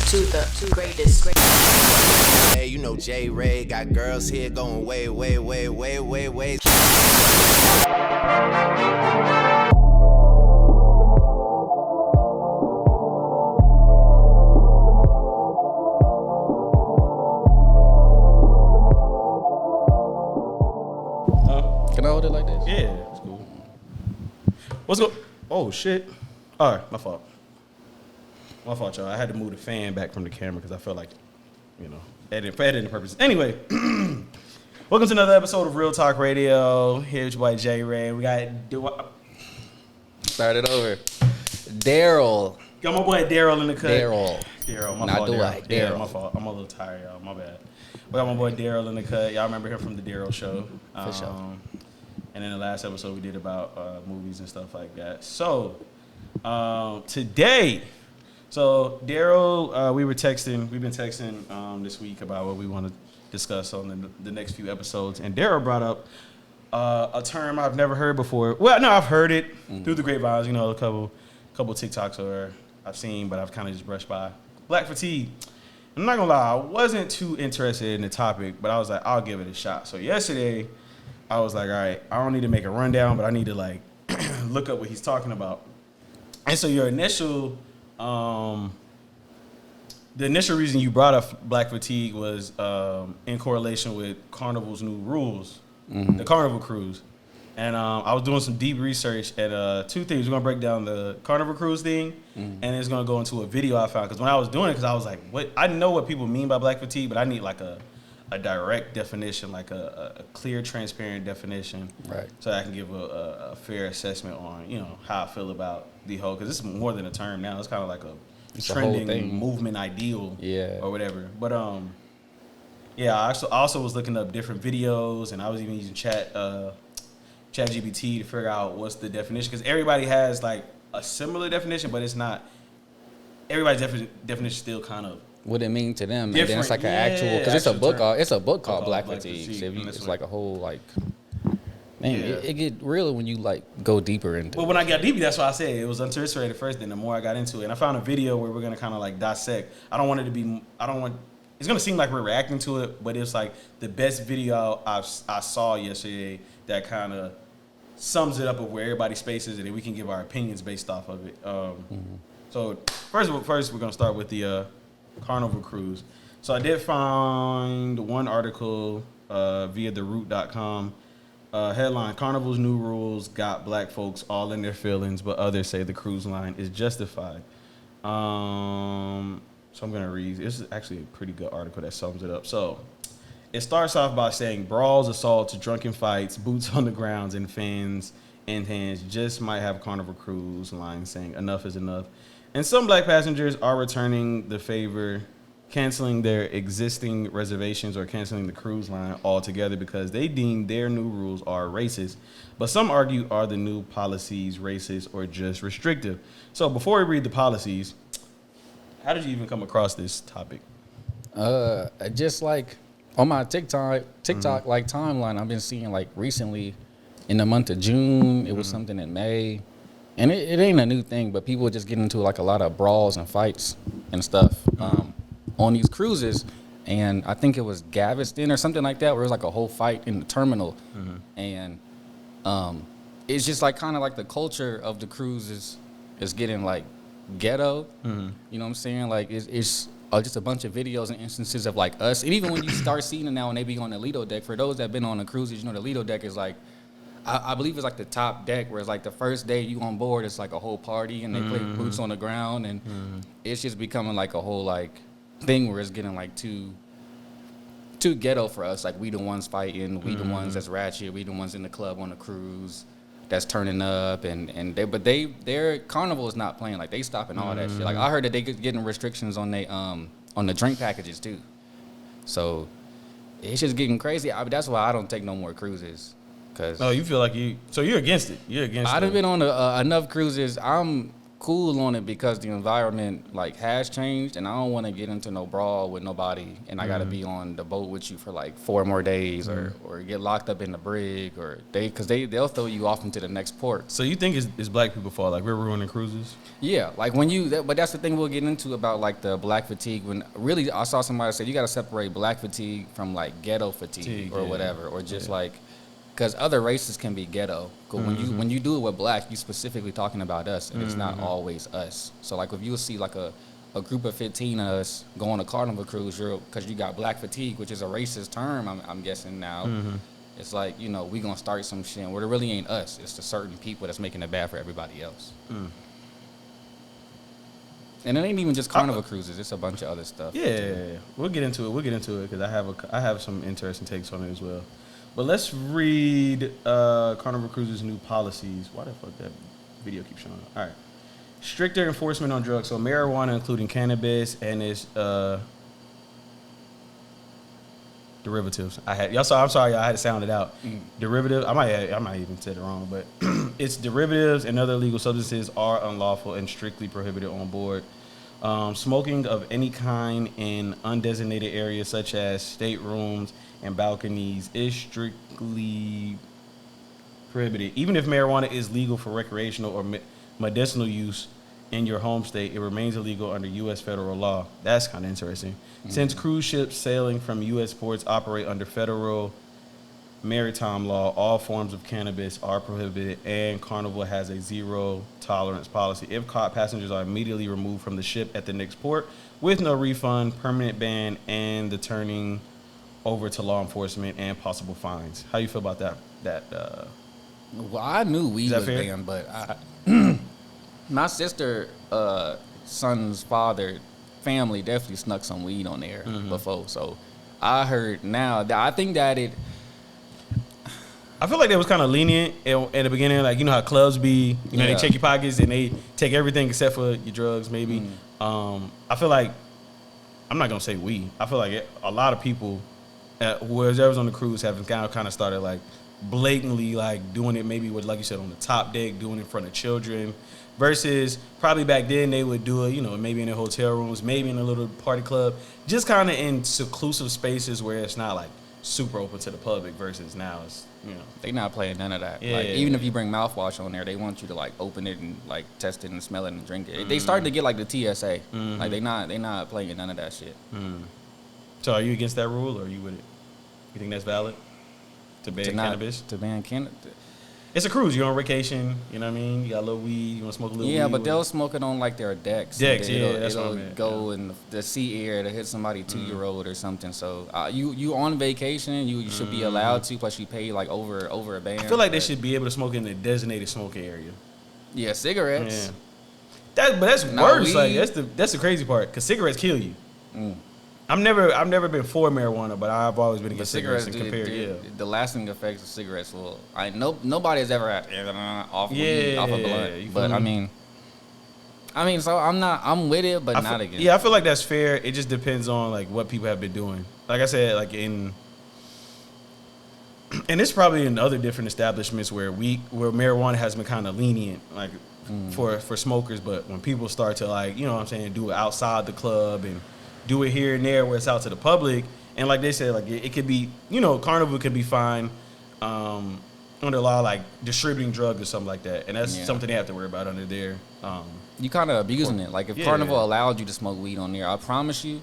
to the greatest. Hey, you know J. Ray got girls here going way. Can I hold it like this? Yeah, it's cool. What's go? Oh shit! All right, my fault. My fault, y'all. I had to move the fan back from the camera because I felt like, for editing purposes. Anyway, welcome to another episode of Real Talk Radio. Here's your boy J. Ray. We got Start it over. Daryl. got my boy Daryl in the cut. Daryl, my not fault. Dwight. Yeah, Daryl. my fault. I'm a little tired, y'all. My bad. We got my boy Daryl in the cut. Y'all remember him from the Daryl Show. For sure. And then the last episode we did about movies and stuff like that. So today, Daryl, we've been texting this week about what we want to discuss on the next few episodes. And Daryl brought up a term I've never heard before. Well, no, I've heard it through the grapevines. A couple TikToks or I've seen, but I've kind of just brushed by. Black fatigue. I'm not gonna lie, I wasn't too interested in the topic, but I was like, I'll give it a shot. So yesterday, I was like, all right, I don't need to make a rundown, but I need to look up what he's talking about. And so your initial, the initial reason you brought up black fatigue was in correlation with Carnival's new rules, the Carnival Cruise. And I was doing some deep research at two things. We're gonna break down the Carnival Cruise thing, and it's gonna go into a video I found. Because when I was doing it, because I was like, what? I know what people mean by black fatigue, but I need like a direct definition, like a clear, transparent definition, Right. So I can give a fair assessment on how I feel about the whole. Because it's more than a term now; it's kind of like It's a whole trending thing. movement ideal, Yeah. or whatever. But yeah, I also was looking up different videos, and I was even using ChatGPT to figure out what's the definition, because everybody has like a similar definition, but it's not. Everybody's definition still kind of What it mean to them, different. and then it's like an actual, because it's a actual book. term. It's a book called Called Black Black Fatigue. Fatigue. So if you, That's it's what- like a whole Yeah. it get real when you go deeper into. Well, when I got deep, that's why I said it was uninteresting at first. Then the more I got into it, and I found a video where we're gonna kind of dissect. I don't want. It's gonna seem like we're reacting to it, but it's like the best video I saw yesterday that kind of sums it up of where everybody's space is, and then we can give our opinions based off of it. So first we're gonna start with the Carnival Cruise. So I did find one article via theroot.com. Headline: Carnival's new rules got black folks all in their feelings, but others say the cruise line is justified. So I'm gonna read. This is actually a pretty good article that sums it up. So it starts off by saying brawls, assaults, drunken fights, boots on the grounds, and fans and hands just might have Carnival Cruise line saying enough is enough. And some black passengers are returning the favor, canceling their existing reservations or canceling the cruise line altogether because they deem their new rules are racist. But some argue, are the new policies racist or just restrictive? So before we read the policies, how did you even come across this topic? Just like on my TikTok timeline, I've been seeing recently in the month of June, it was something in May. And it ain't a new thing, but people just get into a lot of brawls and fights and stuff on these cruises. And I think it was Galveston or something like that, where it was a whole fight in the terminal. And it's just kind of the culture of the cruises is getting ghetto. You know what I'm saying? It's just a bunch of videos and instances of us. And even when you start seeing it now when they be on the Lido deck, for those that have been on the cruises, the Lido deck is I believe it's the top deck, where it's the first day you on board, it's a whole party and they play boots on the ground, and it's just becoming a whole thing where it's getting too ghetto for us. We the ones fighting, we the ones that's ratchet, we the ones in the club on the cruise that's turning up, and their Carnival is not playing. They stopping all that shit. I heard that they getting restrictions on they on the drink packages too. So it's just getting crazy. That's why I don't take no more cruises. Oh, you feel so you're against it? You're against it? I've been on enough cruises. cool on it because the environment like has changed, and I don't want to get into no brawl with nobody, and I got to be on the boat with you for like 4 more days, or get locked up in the brig, or they'll throw you off into the next port. So you think it's black people fault? Like we're ruining cruises? Yeah, like but that's the thing we'll get into about like the black fatigue. When really I saw somebody say you got to separate black fatigue from like ghetto fatigue or whatever, or just like. Because other races can be ghetto. Cause when you do it with black, you specifically talking about us, and it's not always us. So like if you see like a group of 15 of us go on a Carnival Cruise, because you got black fatigue, which is a racist term, I'm guessing now. It's like, you know, we gonna start some shit where it really ain't us. It's the certain people that's making it bad for everybody else. And it ain't even just Carnival Cruises. It's a bunch of other stuff. Yeah, we'll get into it because I have some interesting takes on it as well. But let's read Carnival Cruise's new policies. Why the fuck that video keeps showing up? All right. Stricter enforcement on drugs. So marijuana, including cannabis and its derivatives. I'm sorry, I had to sound it out. Derivative. I might even said it wrong, but its derivatives and other illegal substances are unlawful and strictly prohibited on board. Smoking of any kind in undesignated areas such as staterooms and balconies is strictly prohibited. Even if marijuana is legal for recreational or medicinal use in your home state, it remains illegal under U.S. federal law. That's kind of interesting. Since cruise ships sailing from U.S. ports operate under federal maritime law, all forms of cannabis are prohibited, and Carnival has a zero tolerance policy. If caught, passengers are immediately removed from the ship at the next port with no refund, permanent ban, and the turning over to law enforcement and possible fines. How you feel about that? Well, I knew weed was banned, but my sister son's family definitely snuck some weed on there before. So I heard now that I think that I feel like they was kind of lenient in the beginning. Like, you know how clubs be, you know, they check your pockets and they take everything except for your drugs, maybe. I feel like, I'm not going to say we. I feel like a lot of people, whoever's on the cruise, have kind of started like blatantly like doing it maybe with, like you said, on the top deck, doing it in front of children. Versus probably back then they would do it, you know, maybe in their hotel rooms, maybe in a little party club, just kind of in seclusive spaces where it's not like super open to the public. Versus now it's, you know, they not playing none of that. Like even if you bring mouthwash on there, they want you to like open it and like test it and smell it and drink it. They started to get like the TSA. Like they not playing none of that shit. So are you against that rule, or are you with it? You think that's valid to ban cannabis? To ban cannabis. It's a cruise. You're on vacation. You know what I mean? You got a little weed. You want to smoke a little weed? Yeah, but they'll smoke it on like their decks. Decks, yeah. That's it'll what I meant. Go in the sea air to hit somebody 2-year-old or something. So you on vacation, you should be allowed to. Plus you pay like over a band. I feel like they should be able to smoke in the designated smoking area. Yeah, cigarettes. Yeah. But that's worse. Like that's the crazy part, because cigarettes kill you. I've never been for marijuana, but I've always been against cigarettes and compared. The lasting effects of cigarettes will. Nobody has ever had off weed, off a blunt. But I mean, so I'm with it, but not against. Yeah, I feel like that's fair. It just depends on like what people have been doing. Like I said, like and it's probably in other different establishments where marijuana has been kind of lenient, like for smokers. But when people start to like, you know what I'm saying, do it outside the club and do it here and there where it's out to the public, and like they said, like it could be, you know, Carnival could be fined under law, like distributing drugs or something like that, and that's something they have to worry about under there. You kind of abusing it. Like if Carnival allowed you to smoke weed on there, I promise you,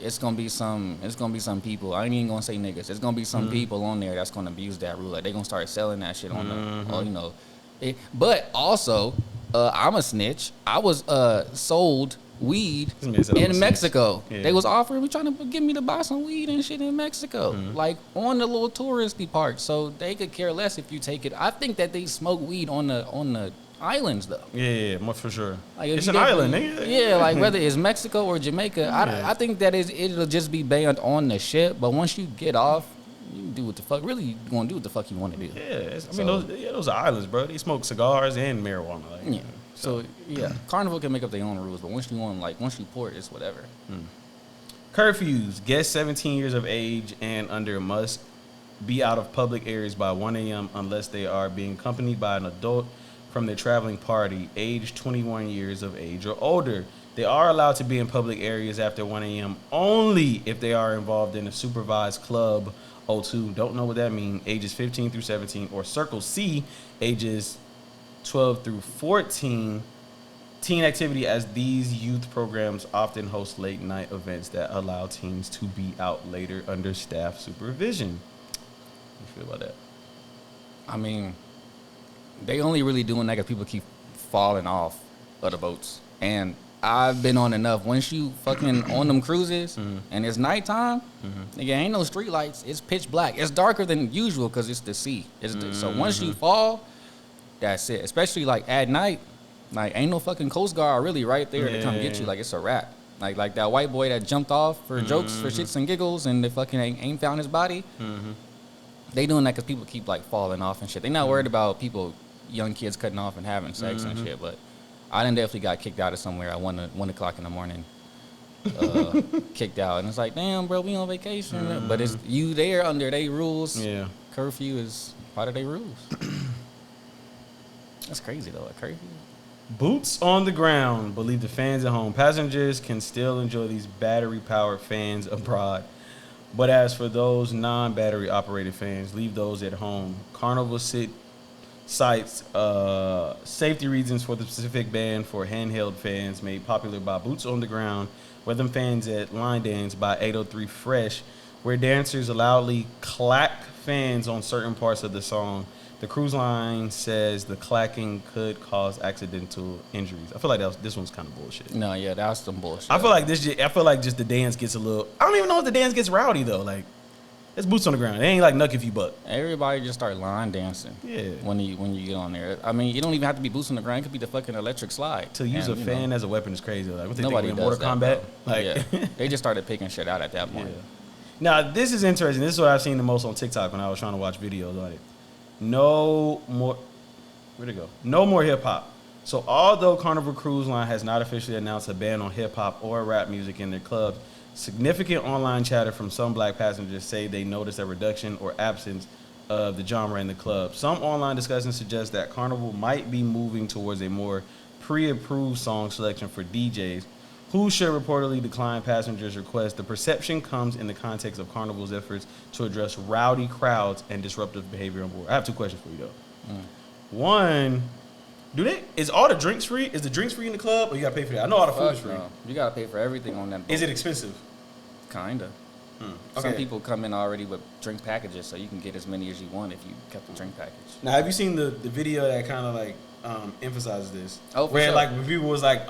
it's gonna be some people. I ain't even gonna say niggas. It's gonna be some people on there that's gonna abuse that rule. Like they gonna start selling that shit on the, you know. But also, I'm a snitch. I was sold weed in Mexico. They was trying to get me to buy some weed and shit in Mexico, like on the little touristy part. So they could care less if you take it. I think that they smoke weed on the islands though. Yeah, for sure. Like it's an island, nigga. Yeah, like whether it's Mexico or Jamaica, I think that it'll just be banned on the ship. But once you get off, you can do what the fuck. Really, you gonna do what the fuck you want to do. Yeah, I mean those are islands, bro. They smoke cigars and marijuana. Like, yeah. So yeah, Carnival can make up their own rules, but once you port, it's whatever. Curfews: guests 17 years of age and under must be out of public areas by 1 a.m. unless they are being accompanied by an adult from their traveling party, aged 21 years of age or older. They are allowed to be in public areas after 1 a.m. only if they are involved in a supervised club. O2, don't know what that means. Ages 15 through 17, or Circle C, ages 12 through 14. Teen activity, as these youth programs often host late night events that allow teens to be out later under staff supervision. What do you feel about that? I mean, they only really doing that because people keep falling off of the boats. And I've been on enough. Once you fucking on them cruises and it's nighttime, nigga, ain't no street lights. It's pitch black. It's darker than usual because it's the sea. So once you fall, that's it. Especially like at night, like ain't no fucking Coast Guard really right there to come get you. Like it's a wrap. Like that white boy that jumped off for jokes, for shits and giggles, and they fucking ain't found his body. They doing that because people keep like falling off and shit. They not worried about people, young kids cutting off and having sex and shit, but I done definitely got kicked out of somewhere at 1 o'clock in the morning. Kicked out. And it's like, damn, bro, we on vacation. But it's you there under their rules. Yeah. Curfew is part of their rules. That's crazy, though. A curfew. Boots on the ground. Believe the fans at home. Passengers can still enjoy these battery-powered fans abroad. But as for those non-battery operated fans, leave those at home. Carnival cites safety reasons for the specific ban for handheld fans made popular by Boots on the Ground, Rhythm fans at Line Dance by 803 Fresh, where dancers loudly clack fans on certain parts of the song. The cruise line says the clacking could cause accidental injuries. I feel like this one's kind of bullshit. No, yeah, that's some bullshit. I feel like just the dance gets a little. I don't even know if the dance gets rowdy though. Like, it's boots on the ground. It ain't like Nuck If You Buck. Everybody just start line dancing. Yeah. When you get on there, I mean, you don't even have to be boots on the ground. It could be the fucking electric slide. To use a fan as a weapon is crazy. Like, what they Nobody think in does Mortal that, Kombat? bro. Like, yeah. They just started picking shit out at that point. Yeah. Now, this is interesting. This is what I've seen the most on TikTok when I was trying to watch videos on it. No more. Where'd it go? No more hip hop. So, although Carnival Cruise Line has not officially announced a ban on hip hop or rap music in their clubs, significant online chatter from some black passengers say they noticed a reduction or absence of the genre in the club. Some online discussions suggest that Carnival might be moving towards a more pre-approved song selection for DJs, who should reportedly decline passengers' requests. The perception comes in the context of Carnival's efforts to address rowdy crowds and disruptive behavior on board. I have two questions for you, though. One, is all the drinks free? Is the drinks free in the club, or you gotta pay for that? I know all the food is free. No. You gotta pay for everything on that boat. Is it expensive? Kinda. Okay. Some people come in already with drink packages, so you can get as many as you want if you kept the drink package. Now, have you seen the video that kind of like emphasizes this? Oh, for where sure. like when people was like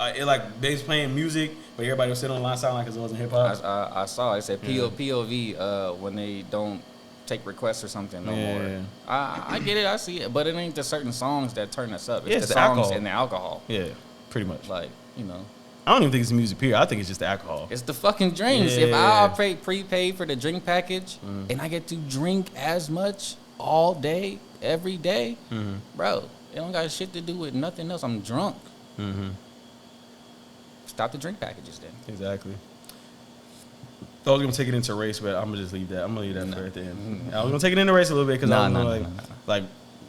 they was playing music, but everybody was sitting on the line sound like it wasn't hip hop. I saw it said POV when they don't take requests or something no more. I get it, I see it, but it ain't the certain songs that turn us up. It's the songs alcohol. and the alcohol. Yeah, pretty much. Like, you know. I don't even think it's the music period. I think it's just the alcohol. It's the fucking drinks. Yeah. If I prepay for the drink package and I get to drink as much all day, every day, bro, it don't got shit to do with nothing else. I'm drunk. Stop the drink packages then. Exactly. I was gonna take it into race, but I'm gonna just leave that. I'm gonna leave that for at the end. I was gonna take it into race a little bit because like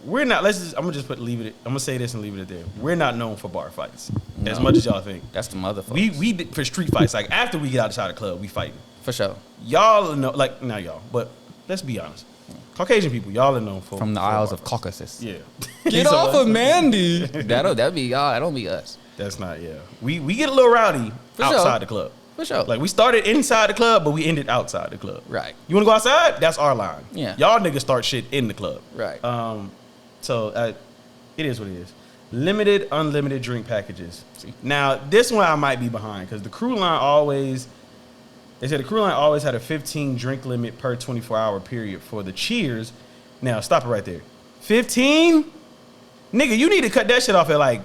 we're not. I'm gonna just leave it. I'm gonna say this and leave it at there. We're not known for bar fights as much as y'all think. That's the motherfuckers. We for street fights. Like after we get outside the club, we fighting. For sure. Y'all know, like not y'all, but let's be honest. Caucasian people, y'all are known for From the for Isles bar of fights. Caucasus. Yeah. Get So off of Mandy. That'll be y'all. That don't be us. That's not. Yeah. We get a little rowdy For outside sure. the club. For sure. Like we started inside the club, but we ended outside the club. Right. You want to go outside? That's our line. Yeah. Y'all niggas start shit in the club. Right. So it is what it is. Limited, unlimited drink packages. See? Now this one I might be behind because the cruise line always. They said the cruise line always had a 15 drink limit per 24-hour period for the cheers. Now stop it right there. 15, nigga, you need to cut that shit off at like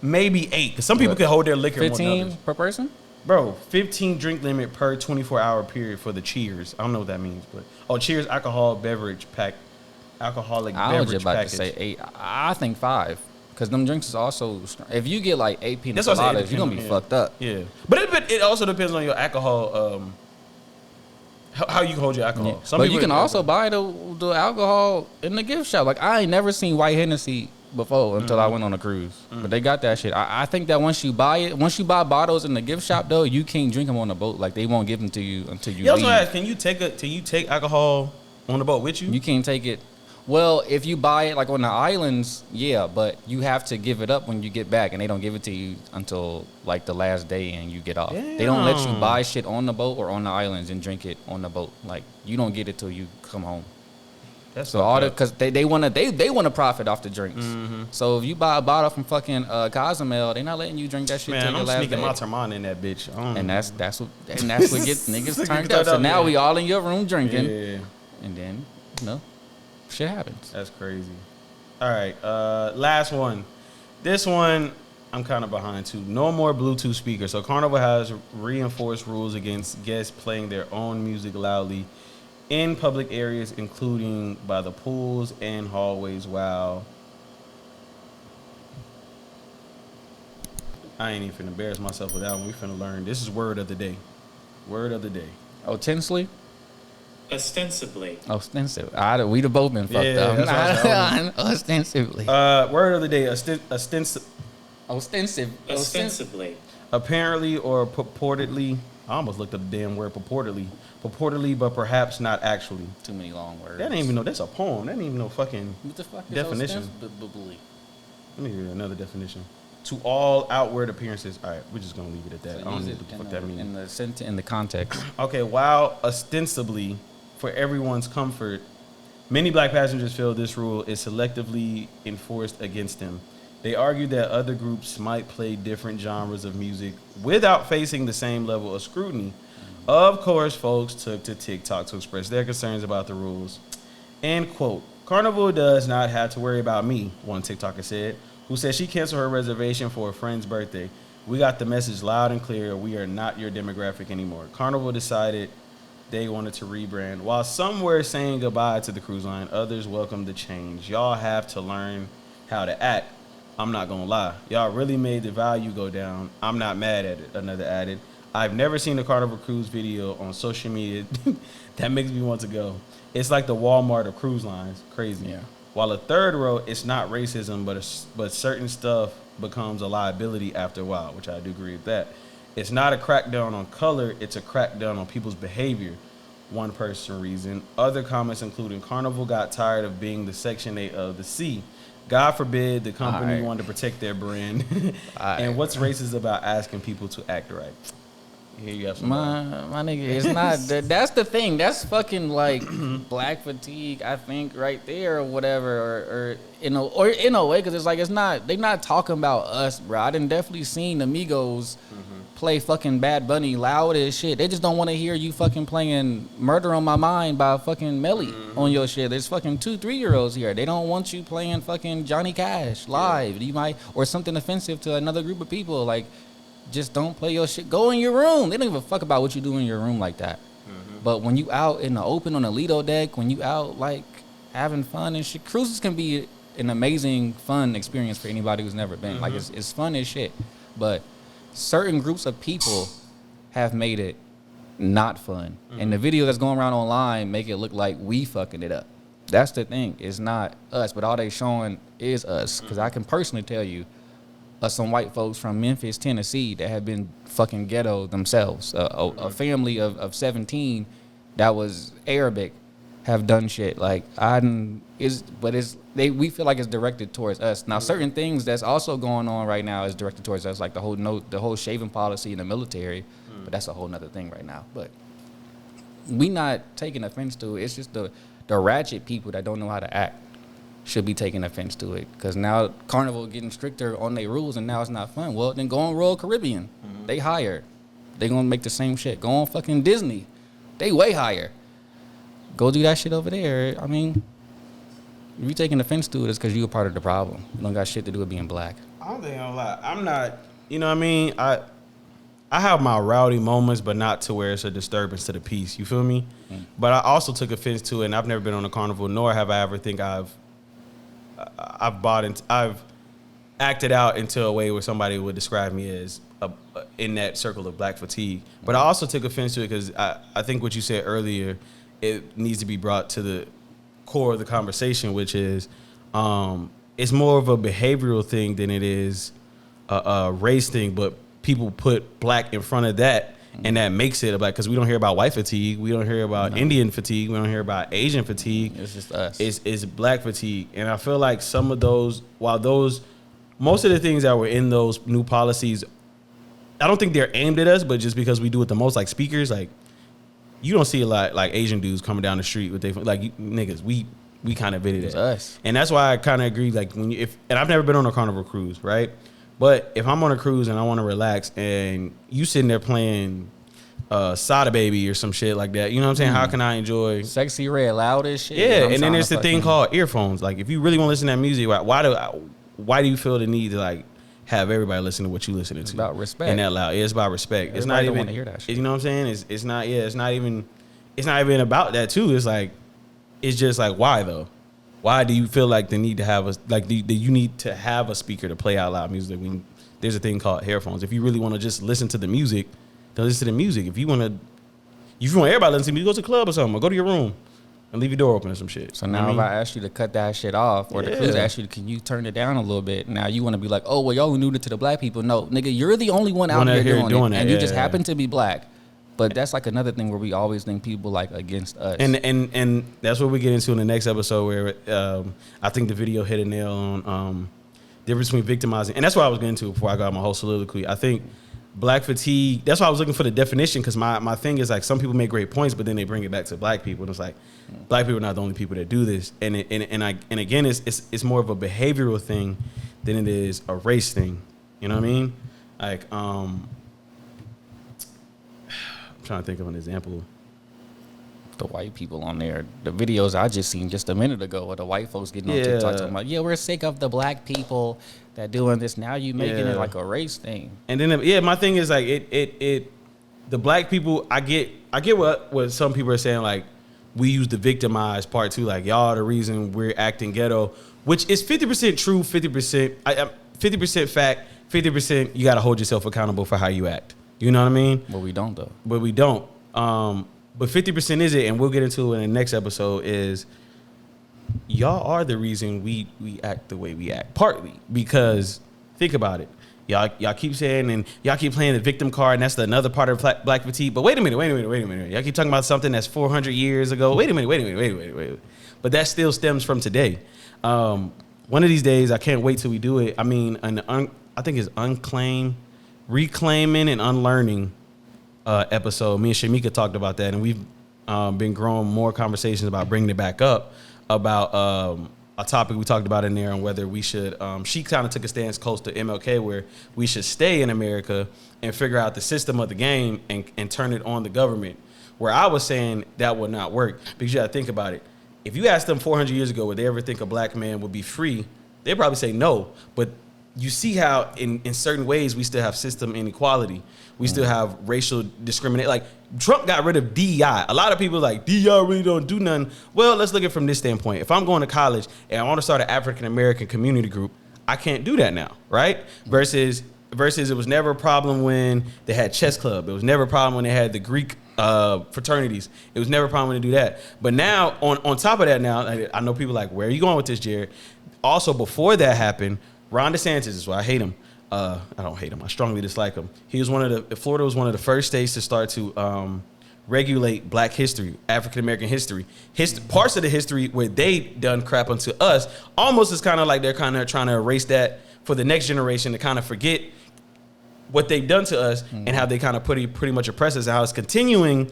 maybe 8 because some people What? can hold their liquor more than 15 others. per person? Bro, 15 drink limit per 24-hour period for the cheers. I don't know what that means, but cheers alcoholic beverage pack. Alcoholic I was beverage just about package. to say 8. I think 5. Because them drinks is also strong. If you get like 8 pina That's what I said, coladas, you're going to be yeah. fucked up. Yeah, but it also depends on your alcohol. How you hold your alcohol. But you can also buy the alcohol in the gift shop. Like I ain't never seen white Hennessy before until I went on a cruise. But they got that shit. I think that once you buy bottles in the gift shop though, you can't drink them on the boat. Like they won't give them to you until you leave. Ask, can you take alcohol on the boat with you? You can't take it. Well, if you buy it like on the islands, yeah, but you have to give it up when you get back, and they don't give it to you until like the last day and you get off. Damn. They don't let you buy shit on the boat or on the islands and drink it on the boat. Like you don't get it till you come home. That's so all because they wanna profit off the drinks. Mm-hmm. So if you buy a bottle from fucking Cozumel, they not letting you drink that shit till your last day. Man, I'm sneaking my Termon in that bitch. And that's what gets niggas turned up. So now we all in your room drinking, and then shit happens. That's crazy. All right, last one. This one I'm kind of behind too. No more Bluetooth speakers. So Carnival has reinforced rules against guests playing their own music loudly in public areas, including by the pools and hallways. Wow. I ain't even finna embarrass myself with that one. We finna learn. This is word of the day. Word of the day. Oh, Tinsley? Ostensibly. We'd have both been fucked up. Ostensibly. Word of the day. Ostensibly. Apparently or purportedly. I almost looked up the damn word purportedly. Purportedly, but perhaps not actually. Too many long words. That ain't even know. That's a poem. That ain't even no fucking what the fuck is definition. Ostensibly? Let me hear another definition. To all outward appearances. All right, we're just gonna leave it at that. So I don't know what the fuck that means. In the context. Okay, while ostensibly for everyone's comfort, many black passengers feel this rule is selectively enforced against them. They argue that other groups might play different genres of music without facing the same level of scrutiny. Of course, folks took to TikTok to express their concerns about the rules. And quote, Carnival does not have to worry about me, one TikToker said, who said she canceled her reservation for a friend's birthday. We got the message loud and clear. We are not your demographic anymore. Carnival decided they wanted to rebrand. While some were saying goodbye to the cruise line, others welcomed the change. Y'all have to learn how to act. I'm not gonna lie. Y'all really made the value go down. I'm not mad at it, another added. I've never seen a Carnival Cruise video on social media that makes me want to go. It's like the Walmart of cruise lines. Crazy. Yeah. While a third wrote, it's not racism, but certain stuff becomes a liability after a while, which I do agree with that. It's not a crackdown on color, it's a crackdown on people's behavior. One person reason. Other comments including Carnival got tired of being the Section 8 of the sea. God forbid the company wanted to protect their brand. And what's racist about asking people to act right? Here you have some my nigga, it's not. That's the thing. That's fucking like black fatigue, I think, right there or whatever, or in a way, because it's like it's not. They not talking about us, bro. I done definitely seen Amigos play fucking Bad Bunny loud as shit. They just don't want to hear you fucking playing Murder on My Mind by fucking Melly on your shit. There's fucking 2-3-year-olds here. They don't want you playing fucking Johnny Cash live. You might, or something offensive to another group of people. Like, just don't play your shit. Go in your room. They don't give a fuck about what you do in your room like that. But when you out in the open on a Lido deck, when you out like having fun and shit, cruises can be an amazing fun experience for anybody who's never been. Like it's fun as shit. But certain groups of people have made it not fun. And the video that's going around online make it look like we fucking it up. That's the thing. It's not us, but all they showing is us. Because I can personally tell you, some white folks from Memphis, Tennessee that have been fucking ghetto themselves. A family of 17 that was Arabic have done shit. Like we feel like it's directed towards us. Now certain things that's also going on right now is directed towards us, like the whole shaving policy in the military. But that's a whole nother thing right now. But we not taking offense to it. It's just the ratchet people that don't know how to act should be taking offense to it, because now Carnival getting stricter on their rules and now it's not fun. Well, then go on Royal Caribbean. They higher. They gonna make the same shit. Go on fucking Disney. They way higher. Go do that shit over there. I mean, if you taking offense to it, it's because you a part of the problem. You don't got shit to do with being black. I don't think I'll lie. I'm not, you know what I mean? I have my rowdy moments, but not to where it's a disturbance to the peace. You feel me? But I also took offense to it, and I've never been on a Carnival, nor have I ever think I've acted out into a way where somebody would describe me as in that circle of black fatigue. But I also took offense to it because I think what you said earlier, it needs to be brought to the core of the conversation, which is it's more of a behavioral thing than it is a race thing. But people put black in front of that, and that makes it black, because we don't hear about white fatigue, we don't hear about Indian fatigue, we don't hear about Asian fatigue. It's just us. It's black fatigue, and I feel like some of those, most of the things that were in those new policies, I don't think they're aimed at us, but just because we do it the most, like speakers, like you don't see a lot like Asian dudes coming down the street with niggas. We kind of did it, us, and that's why I kind of agree. Like when and I've never been on a Carnival Cruise, right? But if I'm on a cruise and I want to relax, and you sitting there playing Sada Baby or some shit like that, you know what I'm saying? How can I enjoy Sexy Red, loud as shit? Yeah, and then there's the thing called earphones. Like if you really want to listen to that music, why do you feel the need to like have everybody listen to what you listening to? It's about respect. And that loud. Yeah, it's about respect. Everybody it's not even want to hear that shit. You know what I'm saying? It's not. Yeah, it's not even about that too. It's like, it's just like, why though? Why do you feel like the need to have you need to have a speaker to play out loud music? When there's a thing called headphones. If you really want to just listen to the music, then listen to the music. If you want everybody to listen to music, go to the club or something, or go to your room and leave your door open or some shit. So now if I ask you to cut that shit off, or the cruise ask you, can you turn it down a little bit? Now you want to be like, oh, well, y'all only knew it to the black people. No, nigga, you're the only one out here doing it. And you just happen to be black. But that's like another thing where we always think people like against us. And that's what we get into in the next episode, where I think the video hit a nail on difference between victimizing. And that's what I was getting to before I got my whole soliloquy. I think black fatigue, that's why I was looking for the definition, because my thing is like, some people make great points, but then they bring it back to black people. And it's like, black people are not the only people that do this. And again, it's more of a behavioral thing than it is a race thing. You know what I mean? Like, I'm trying to think of an example. The white people on there, the videos I just seen just a minute ago of the white folks getting on TikTok talking about, we're sick of the black people that doing this. Now you making it like a race thing. And then my thing is like the black people, I get what some people are saying, like we use the victimized part too, like y'all are the reason we're acting ghetto, which is 50% true, 50% fact, 50% you got to hold yourself accountable for how you act. You know what I mean? But we don't though. But 50% is it, and we'll get into it in the next episode, is y'all are the reason we act the way we act. Partly because, think about it. Y'all keep saying, and y'all keep playing the victim card, and that's another part of black fatigue. But wait a minute. Y'all keep talking about something that's 400 years ago. Wait a minute. But that still stems from today. One of these days, I can't wait till we do it. I mean, I think it's reclaiming and unlearning episode. Me and Shamika talked about that, and we've been growing more conversations about bringing it back up, about a topic we talked about in there on whether we should, she kind of took a stance close to MLK, where we should stay in America and figure out the system of the game and turn it on the government, where I was saying that would not work, because you got to think about it. If you asked them 400 years ago would they ever think a black man would be free, they'd probably say no. But you see how in certain ways we still have system inequality. We still have racial discrimination. Like, Trump got rid of DEI. A lot of people are like, DEI really don't do nothing. Well, let's look at it from this standpoint. If I'm going to college and I want to start an African-American community group, I can't do that now, right? Versus it was never a problem when they had chess club. It was never a problem when they had the Greek fraternities. It was never a problem when they do that. But now, on top of that now, I know people like, where are you going with this, Jared? Also, before that happened, Ron DeSantis is why I hate him. I don't hate him. I strongly dislike him. Florida was one of the first states to start to regulate black history, African American history. Parts of the history where they done crap unto us, almost is kind of like they're kind of trying to erase that for the next generation to kind of forget what they've done to us and how they kind of pretty much oppress us, and how it's continuing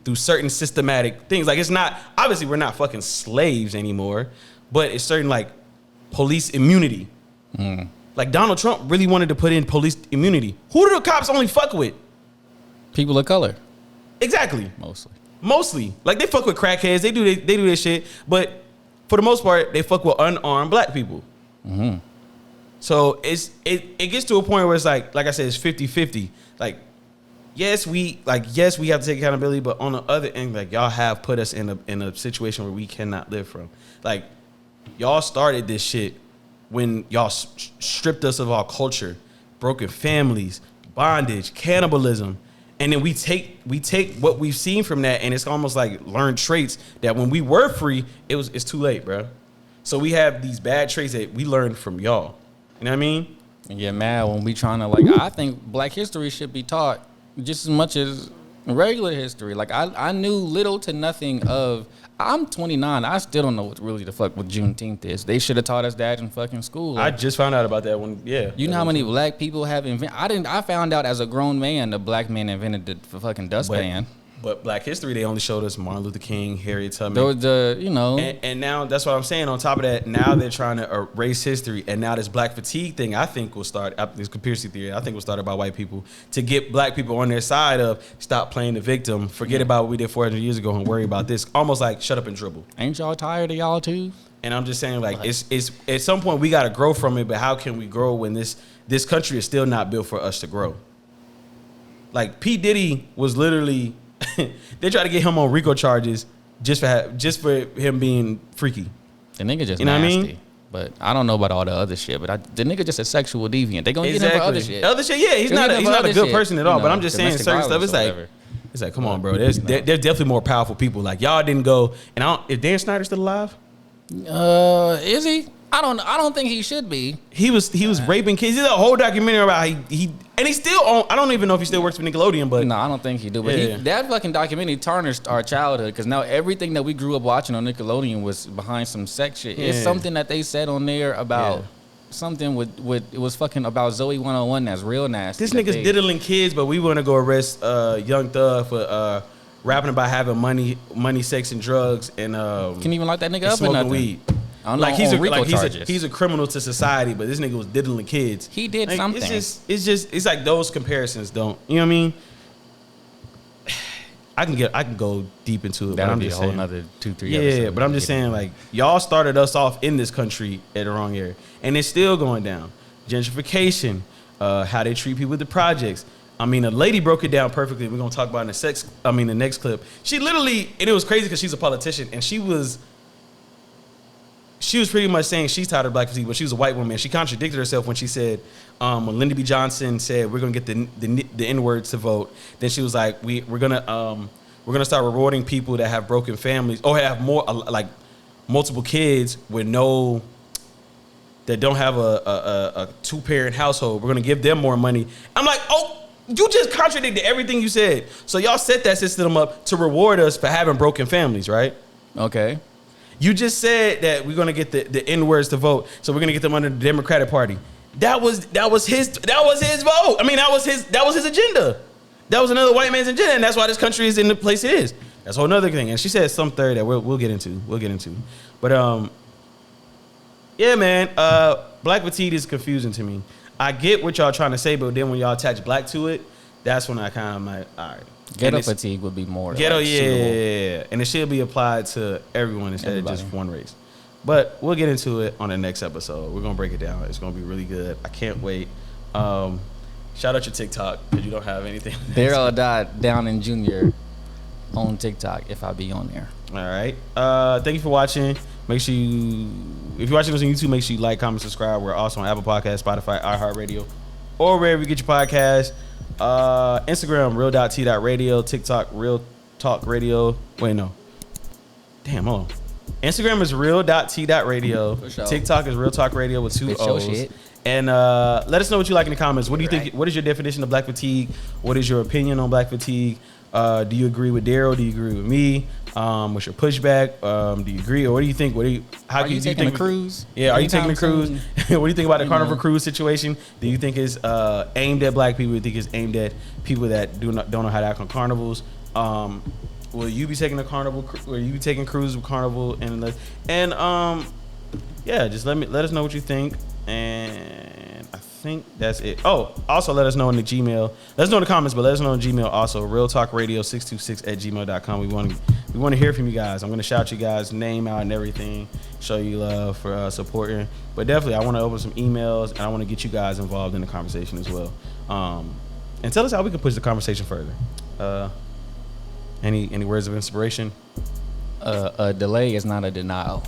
through certain systematic things. Like, it's not, obviously we're not fucking slaves anymore, but it's certain like police immunity. Like, Donald Trump really wanted to put in police immunity. Who do the cops only fuck with? People of color. Exactly. Mostly. Like, they fuck with crackheads. They do their shit. But for the most part, they fuck with unarmed black people. Mm-hmm. So it gets to a point where it's like I said, it's 50-50. Like, yes, we have to take accountability, but on the other end, like, y'all have put us in a situation where we cannot live from. Like, y'all started this shit when y'all stripped us of our culture, broken families, bondage, cannibalism, and then we take what we've seen from that, and it's almost like learned traits that when we were free, it's too late, bro. So we have these bad traits that we learned from y'all. You know what I mean? And get mad when we trying to like. I think Black history should be taught just as much as regular history. Like I knew little to nothing of. I'm 29. I still don't know what really the fuck what Juneteenth is. They should have taught us that in fucking school. Like, I just found out about that one. Yeah. you know how many black people have invented? I found out as a grown man the black man invented the fucking dustpan. But Black history, they only showed us Martin Luther King, Harriet Tubman. And now that's what I'm saying. On top of that, now they're trying to erase history, and now this Black fatigue thing, I think will start. This conspiracy theory, I think will start by white people to get black people on their side of stop playing the victim, forget about what we did 400 years ago, and worry about this. Almost like shut up and dribble. Ain't y'all tired of y'all too? And I'm just saying, like, it's at some point we got to grow from it. But how can we grow when this country is still not built for us to grow? Like P. Diddy was literally. They tried to get him on RICO charges just for him being freaky. The nigga just you know nasty. What I mean? But I don't know about all the other shit. But the nigga just a sexual deviant. They gonna get him for other shit. Other shit, yeah. He's not a good person at all. But I'm just saying certain stuff. It's like, come on, bro. There's definitely more powerful people. Like y'all didn't go. And is Dan Snyder still alive? Is he? I don't think he should be. He was raping kids. There's a whole documentary about how he and he's still on. I don't even know if he still works for Nickelodeon, but no, I don't think he do. But yeah. That fucking documentary tarnished our childhood because now everything that we grew up watching on Nickelodeon was behind some sex shit. Yeah. It's something that they said on there about something with it was fucking about Zoe 101 that's real nasty. This nigga's diddling kids, but we want to go arrest Young Thug for rapping about having money, sex, and drugs, and can even lock that nigga up or nothing. Weed. Like he's a criminal to society, but this nigga was diddling kids. He did like, something. It's like those comparisons don't. You know what I mean? I can go deep into it. That'll be a whole another 2-3 yeah, episodes. But I'm just saying, like, y'all started us off in this country at the wrong area, and it's still going down. Gentrification, how they treat people with the projects. I mean, a lady broke it down perfectly. We're gonna talk about in the next clip. She literally, and it was crazy because she's a politician, and she was pretty much saying she's tired of black fatigue, but she was a white woman. She contradicted herself when she said, when Lyndon B. Johnson said we're gonna get the N-words to vote, then she was like, we're gonna start rewarding people that have broken families or have more like multiple kids with that don't have a 2-parent household. We're gonna give them more money. I'm like, oh, you just contradicted everything you said. So y'all set that system up to reward us for having broken families, right? Okay. You just said that we're gonna get the N-words to vote, so we're gonna get them under the Democratic Party. That was his vote. I mean, that was his agenda. That was another white man's agenda, and that's why this country is in the place it is. That's a whole nother thing. And she said some third that we'll get into. But yeah, man, black fatigue is confusing to me. I get what y'all trying to say, but then when y'all attach black to it, that's when I kind of like, all right. Ghetto fatigue would be more ghetto, like, yeah, and it should be applied to everyone instead of just one race. But we'll get into it on the next episode. We're gonna break it down. It's gonna be really good. I can't wait. Shout out your TikTok because you don't have anything. Daryl down in Junior on TikTok if I be on there. All right. Thank you for watching. Make sure if you're watching us on YouTube, make sure you like, comment, subscribe. We're also on Apple Podcasts, Spotify, iHeartRadio, or wherever you get your podcasts. Instagram, real.t.radio. TikTok, real talk radio. Wait, no. Damn, hold on. Instagram is real.t.radio. Sure. TikTok is real talk radio with 2 O's. Shit. And let us know what you like in the comments. What do you think? What is your definition of black fatigue? What is your opinion on black fatigue? Do you agree with Daryl? Do you agree with me? What's your pushback? Do you agree, or what do you think? Are you taking a cruise? Yeah, are you taking a cruise? What do you think about the Carnival Cruise situation? Do you think it's aimed at black people? Do you think it's aimed at people that don't know how to act on carnivals? Will you be taking a carnival? Will you be taking cruises with Carnival? Yeah, just let us know what you think. And I think that's it. Oh, also let us know in the Gmail. Let us know in the comments, but let us know in Gmail also. realtalkradio626@gmail.com. We want to hear from you guys. I'm going to shout you guys' name out and everything. Show you love for supporting. But definitely, I want to open some emails and I want to get you guys involved in the conversation as well. And tell us how we can push the conversation further. Any words of inspiration? A delay is not a denial.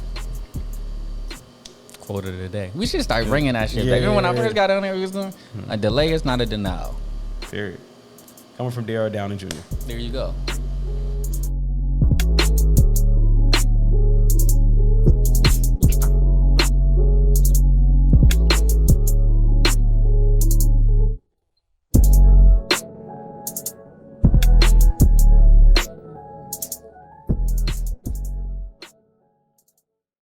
Quote of the day. We should start bringing that shit back. Remember when I first got on there, we was doing a delay is not a denial. Period. Coming from Daryl Downey Jr. There you go.